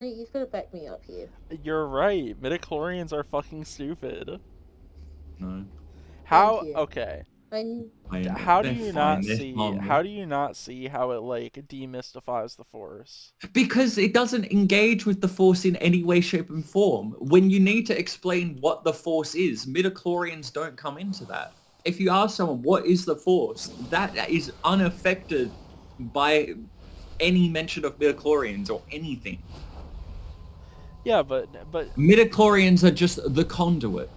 He's gonna back me up here. You're right. Midichlorians are fucking stupid. No, Thank How? you. Okay. I How do they're you fine. not They're see? harmless. How do you not see how it like demystifies the Force? Because it doesn't engage with the Force in any way, shape, and form. When you need to explain what the Force is, midichlorians don't come into that. If you ask someone, what is the Force? That is unaffected by any mention of midichlorians or anything. Yeah, but Midichlorians are just the conduit,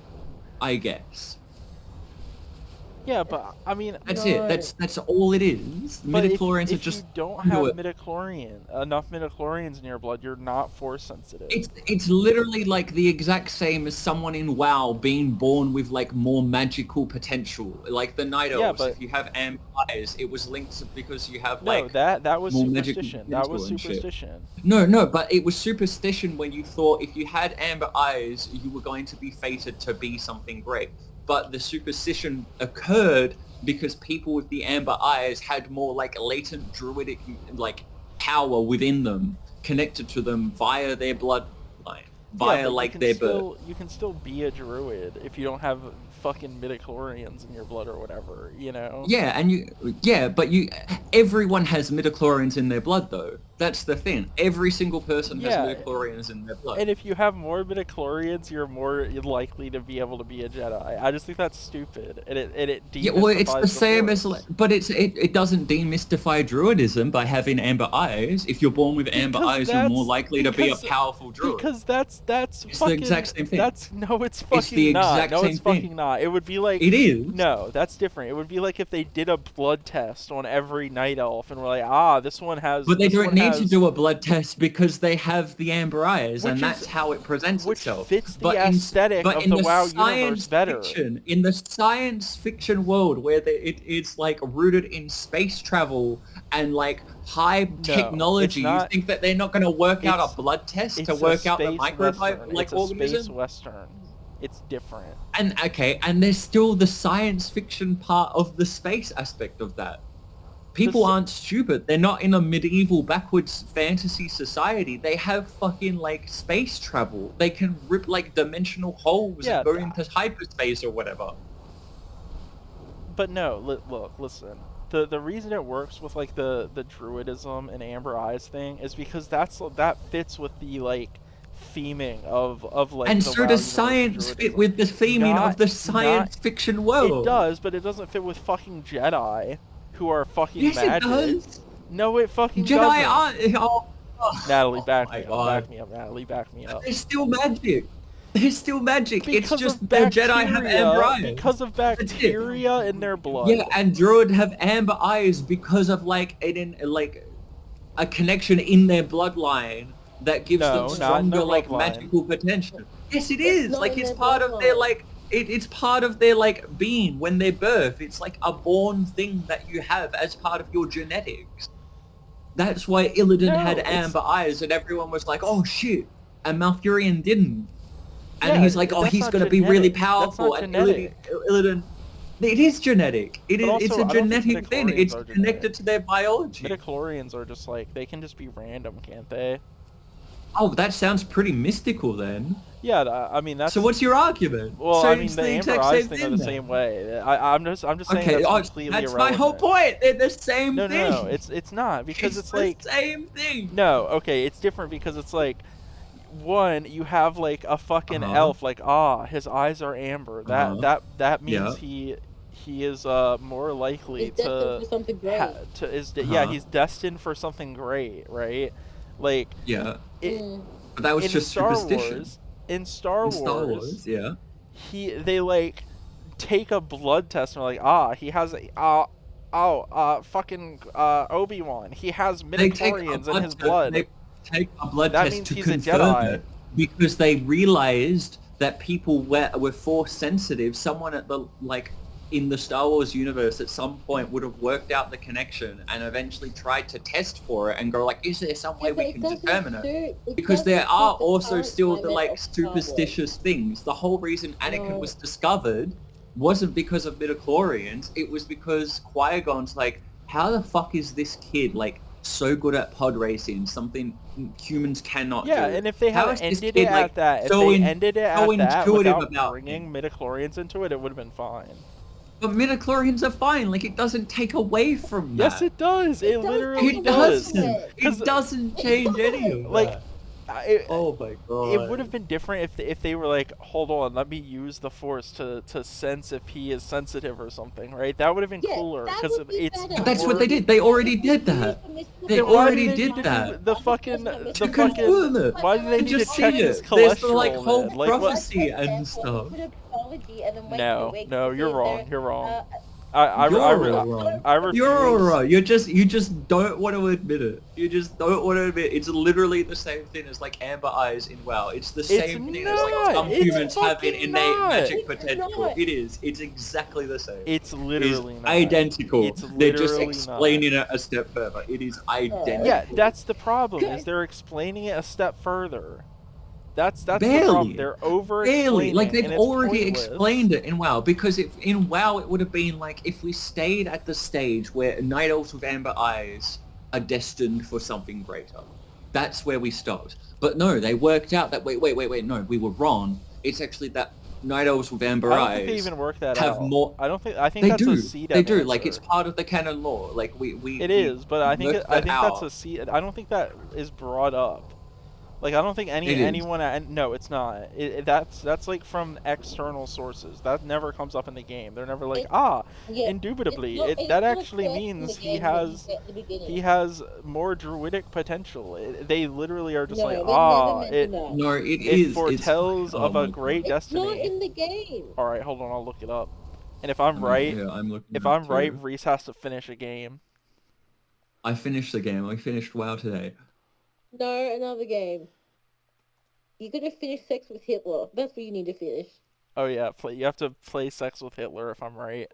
I guess. yeah, but I mean, That's No. it. That's all it is. but Midichlorians are if you just don't have conduit. enough midichlorians in your blood, you're not Force sensitive. It's literally like the exact same as someone in WoW being born with like more magical potential. Like the Night Yeah, Elves, but if you have amber eyes, it was linked to because you have no, like that was more magical superstition. That was potential and shit. superstition. No, but it was superstition when you thought if you had amber eyes, you were going to be fated to be something great. But the superstition occurred because people with the amber eyes had more like latent druidic like power within them, connected to them via their bloodline, Yeah, via but like their birth. you can still be a druid if you don't have fucking midichlorians in your blood or whatever, you know? But everyone has midichlorians in their blood though. That's the thing. Every single person has Yeah, midichlorians in their blood. and if you have more midichlorians, you're more likely to be able to be a Jedi. I just think that's stupid, and it Yeah, well, it's the demystifies same as, Force. but it doesn't demystify druidism by having amber eyes. If you're born with amber Because eyes, you're more that's likely to be a because powerful druid. because that's It's the fucking exact same thing. that's no, it's It's the fucking not. exact No, same it's thing. fucking not. It would be like It is. no, that's different. It would be like if they did a blood test on every night elf and were like, this one has. But they this don't one need to has, do a blood test because they have the amber eyes, and Which that's is- how it presents which itself. fits the But aesthetic of the WoW universe better. in the science fiction world where it's like rooted in space travel and like high technology, you not. think that they're not going to work out It's- a blood test to It's a work out the space microbiome western. like It's a space organism? western. It's different. And okay, and there's still the science fiction part of the space aspect of that. People aren't stupid. They're not in a medieval backwards fantasy society. They have fucking like space travel. They can rip like dimensional holes Yeah, and go into hyperspace or whatever. But no, look, listen. The reason it works with like the druidism and amber eyes thing is because that fits with the like theming of like And the so WoW does universe science and fit druidism. with the theming of the science fiction world? It does, but it doesn't fit with fucking Jedi who are fucking Yes, magic. it does. No, it fucking Jedi doesn't. aren't. Natalie, back my me up. God. Back me up, Natalie. Back me up. There's still magic. There's still magic. Because it's just of the Jedi have amber eyes. Because of bacteria in their blood. Yeah, and Druid have amber eyes because of like a connection in their bloodline that gives No, them not in stronger their like bloodline. magical potential. Yes, it is. not Like in it's their part of their bloodline. like it's part of their like being when they're birth. It's like a born thing that you have as part of your genetics. That's why Illidan No, had it's- amber eyes and everyone was like, "Oh shit," and Malfurion didn't. And Yeah, he's like, "Oh, that's he's not gonna be really genetic. That's powerful." not And genetic. Illidan, it is genetic. It's also, a I don't think genetic thing. midichlorians It's are connected genetic. to their biology. Midichlorians are just like they can just be random, can't they? Oh, that sounds pretty mystical then. Yeah, I mean that's. So what's your argument? Well, so I mean it's the amber exact eyes same thing are the then. same way. I'm just saying Okay, that's completely that's irrelevant. my whole point. They're the same No, thing. no, it's not because it's the like same thing. no, okay, it's different because it's like one, you have like a fucking Uh-huh. elf, like his eyes are amber. That means Yeah. he is more likely He's destined for something great. yeah, he's destined for something great, right? Like Yeah. it, But that was in just Star superstition. Wars, in Star In Wars, Star Wars, yeah. they like take a blood test and are like, he has fucking Obi-Wan. He has They take a midichlorians in his test- blood. They take a blood That test means to he's a confirm Jedi. it because they realized that people were force sensitive. Someone at the in the Star Wars universe at some point would have worked out the connection and eventually tried to test for it and go like, is there some way Yeah, but we it can doesn't determine it? suit- it Because there doesn't are suit the also current still the climate like of Star Wars. superstitious things. The whole reason Anakin No. was discovered wasn't because of midichlorians. It was because Qui-Gon's like, how the fuck is this kid like so good at pod racing, something humans cannot Yeah, do. and if they How hadn't is this ended kid, it like, at that, if so they in- ended it so at that intuitive without about bringing things? midichlorians into it, it would have been fine. But midichlorians are fine. Like, it doesn't take away from Yes, that. it does. It does literally take It away does. from doesn't. it. Cause It doesn't change any of like, that. it, Oh my god. it would have been different if they were like, hold on, let me use the force to sense if he is sensitive or something, right? That would have been Yeah, cooler that because would be it's. better. But that's what they did. They already did that. They Then why already do they did need that. to do the fucking To the confirm fucking? it. Why do they To need to just check see his it. There's the, cholesterol? like, whole then? Like what? prophecy and stuff. No, you're wrong. You're wrong. You're I wrong. refuse. You're wrong. You just don't want to admit it. You just don't want to admit it. It's literally the same thing as like amber eyes in WoW. It's the same thing as like not. some It's humans have an fucking innate not. magic It's potential. not. It is. It's exactly the same. It's It is literally not. identical. It's They're just literally explaining it a step further. It is identical. Yeah, that's the problem. Is they're explaining it a step further. That's the Barely. problem. They're over Barely, like they've already pointless. explained it in WoW. Because if in WoW it would have been like if we stayed at the stage where night elves with amber eyes are destined for something greater. That's where we stopped. But no, they worked out that wait, no, we were wrong. It's actually that night elves with amber I don't eyes think they even work that have out. more. I think They that's do. a seed. They do. Like it's part of the canon lore. Like we. It is, but I think worked that's out. a seed. I don't think that is brought up. Like I don't think It is. anyone. No, it's not. That's like from external sources. That never comes up in the game. They're never like indubitably. That actually means he has more druidic potential. They literally are just No, like they never mention that. No, it it is. foretells It's, of oh a my great It's not destiny. in the game. All right, hold on, I'll look it up. And if I'm right, Yeah, I'm looking. if at I'm it right, too. Rhys has to finish a game. I finished the game. I finished WoW today. No, another game. You gotta finish Sex with Hitler. That's what you need to finish. Oh yeah, you have to play Sex with Hitler if I'm right.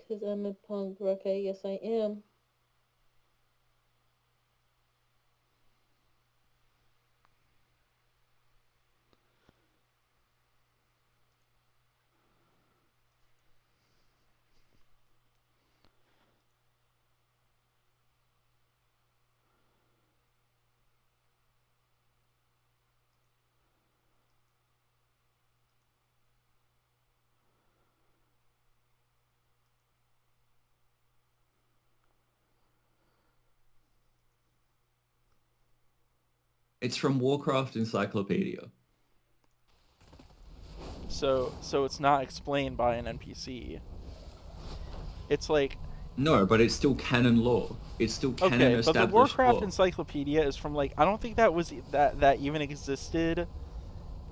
Cause I'm a punk rocker. Yes, I am. It's from Warcraft Encyclopedia. So it's not explained by an NPC. It's like No, but it's still canon lore. It's still canon okay, but the established Warcraft lore. Encyclopedia is from like I don't think that even existed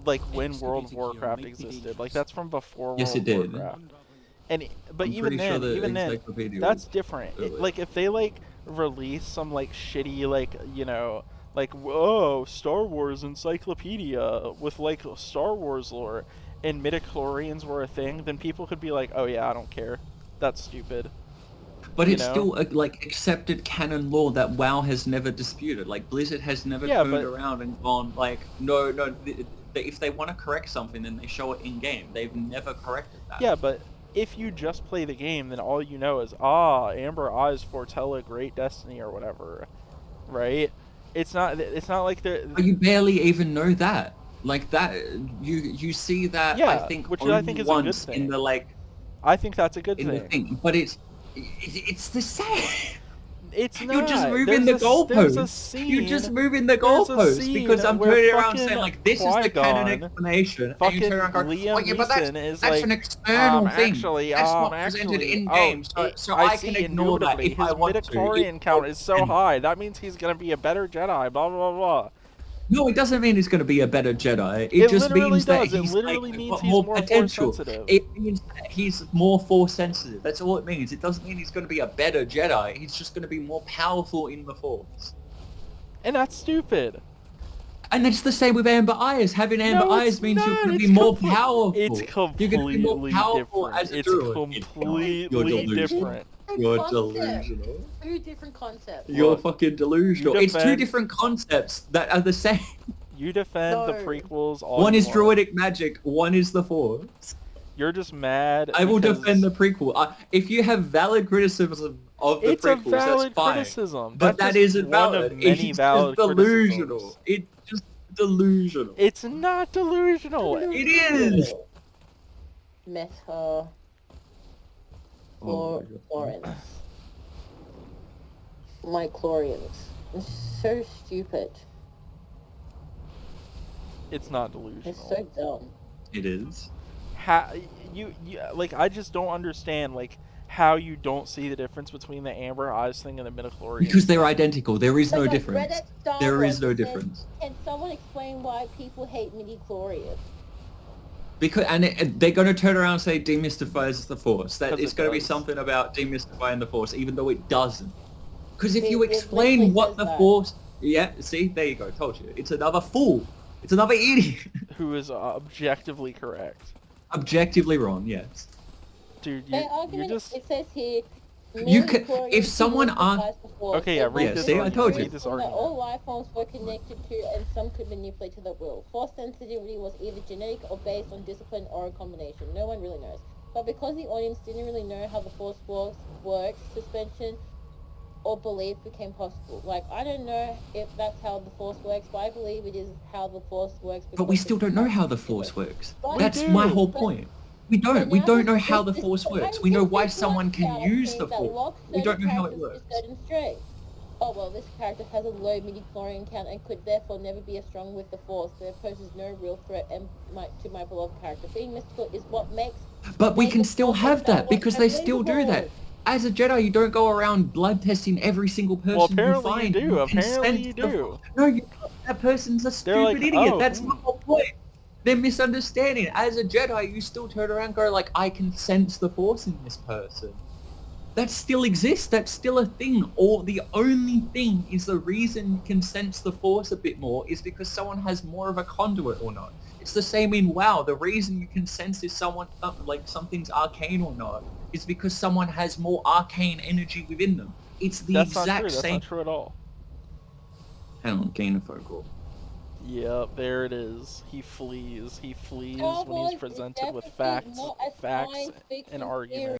like when World of Warcraft existed. Like that's from before Yes, World it of did. Warcraft. And but I'm even pretty sure then, the even then, encyclopedia that's was different. early. Like if they like release some like shitty like like whoa Star Wars encyclopedia with like Star Wars lore and midichlorians were a thing, then people could be like, oh yeah, I don't care. That's stupid. But you it's know? still like accepted canon lore that WoW has never disputed. Like Blizzard has never Yeah, turned but- around and gone like, no. If they want to correct something, then they show it in game. They've never corrected that. Yeah, but if you just play the game, then all you know is Amber Eyes foretell a great destiny or whatever, right? It's not like they're. But you barely even know that. Like that, you see that. Yeah, I think which only I think is a good once thing. in the like I think that's a good in the thing. thing, but it's the same. It's not. You're just moving the There's a goalposts. scene. You're just moving the there's a goalposts scene because I'm where turning around fucking saying like, this is the canon Qui-Gon, explanation, and fucking you turn around going, Liam oh yeah, but Neeson is that's like, an external thing. actually, That's not presented actually, in game, so I can see ignore that indubitably if I his want to. midichlorian count is so high. That means he's gonna be a better Jedi. Blah blah blah. No, it doesn't mean he's going to be a better Jedi. It It just literally means that does. It he's literally like, means got he's more more potential. Force-sensitive. It means that he's more force sensitive. That's all it means. It doesn't mean he's going to be a better Jedi. He's just going to be more powerful in the Force. And that's stupid. And it's the same with Amber Eyes. Having Amber No, Eyes it's means you're not. going to It's be more comple- powerful. It's You're going to be more completely powerful different. as a It's druid. completely You're different. You're Concept. delusional. Two different concepts. You're Look, fucking delusional. you It's two defend- different concepts that are the same. You defend the No. prequels all One you is want. druidic magic, one is the Force. You're just mad. I will because defend the prequel. If you have valid criticism of the It's a prequels, that's valid fine. criticism. But That's that just isn't one valid. of many It's valid just delusional. criticisms. It's just delusional. It's not delusional. It is. Meta. Oh my God. Midichlorians. Midichlorians. It's so stupid. It's not delusional. It's so dumb. It is. You like, I just don't understand like how you don't see the difference between the Amber Eyes thing and the midichlorians. Because they're identical. There is no Like, difference. Reddit Star There Wars is no says, difference. Can someone explain why people hate midichlorians? Because they're going to turn around and say demystifies the Force. That 'Cause it's it going to be does. something about demystifying the Force, even though it doesn't. Because if It you literally explain what says the that. Force, yeah, see, there you go, told you. It's another fool. It's another idiot. Who is objectively correct. Objectively wrong, yes. Dude, Their you argument, just... it says here, You could- midichlorians if someone demystifies the Force. Okay, yeah, It read Yeah, this see, I argument. told you. Read this that argument. all life forms were connected to and some could manipulate to the will. Force sensitivity was either genetic or based on discipline or a combination. No one really knows. But because the audience didn't really know how the Force works, suspension or belief became possible. Like, I don't know if that's how the Force works, but I believe it is how the Force works. But we because still it's don't know how the possible. Force works. But- That's We my do. whole But- point. We But don't. We now don't know this- how the this- Force this- works. I We know think why this someone can lockdown use thing the that Force. locks We don't know how it certain works. characters to certain strengths. Oh well, this character has a low midichlorian count and could therefore never be as strong with the Force. There poses no real threat to my beloved character. Being mystical is what makes. But we made can the still Force have Star that Wars because they still do that. unbelievable. As a Jedi, you don't go around blood testing every single person Well, you apparently find. you do. can Apparently sense you the do. Force. No, that person's a They're like, stupid idiot. oh, That's my whole point. They're misunderstanding. As a Jedi, you still turn around and go like, I can sense the Force in this person. That still exists. That's still a thing. Or the only thing is the reason you can sense the Force a bit more is because someone has more of a conduit or not. It's the same in WoW. The reason you can sense if someone like something's arcane or not is because someone has more arcane energy within them. It's the That's exact not true. That's same. not true at all. Hang on, gain a focal. Yep, there it is. He flees. He flees Star when he's Wars is presented with definitely facts not a and science fiction arguments. theory.